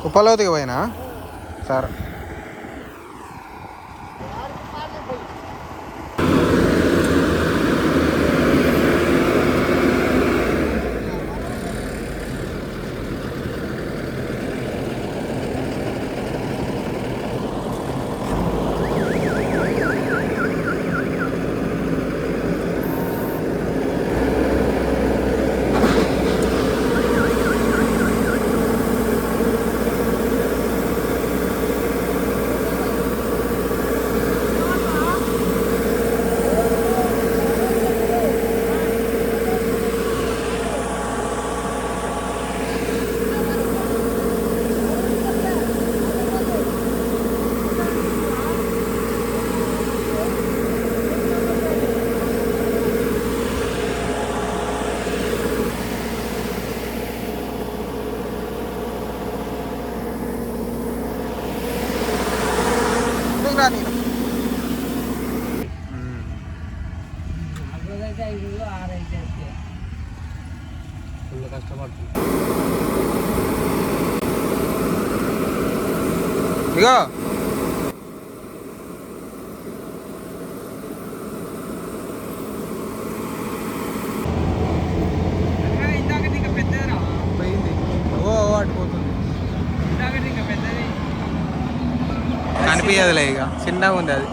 కుప్పలోతుకి పోయినా సరే. ఇగో కనిపించదులే ఇక చిన్నగా ఉంది అది.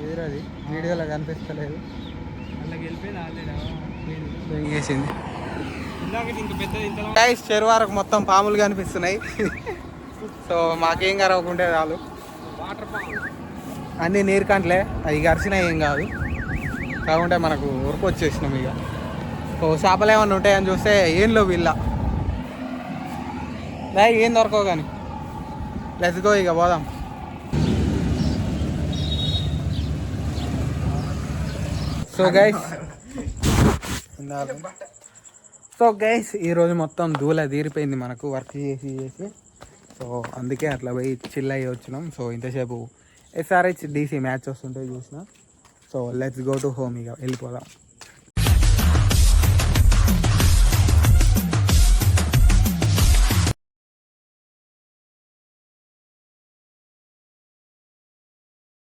ఎదురది వీడియోలో కనిపిస్తలేదు. చెరువు వరకు మొత్తం పాములు కనిపిస్తున్నాయి. సో మాకేం కరవకుంటే చాలు. అన్నీ నీరు కంటలే, అవి గరిచినాయి ఏం కాదు. కాకుంటే మనకు ఉరకు వచ్చేసినాం ఇక. సో చేపలు ఏమన్నా ఉంటాయని చూస్తే ఏం లేవు వీళ్ళ. ఏం దొరకవు కానీ లెట్స్ గో ఇక పోదాం. సో గైస్ ఈరోజు మొత్తం దూల తీరిపోయింది మనకు వర్క్ చేసి. సో అందుకే అట్లా పోయి చిల్ అయ్యి వచ్చినాం. సో ఇంతసేపు SRH DC మ్యాచ్ వస్తుంటే చూసిన. So let's go to home, ఇక వెళ్ళిపోదాం.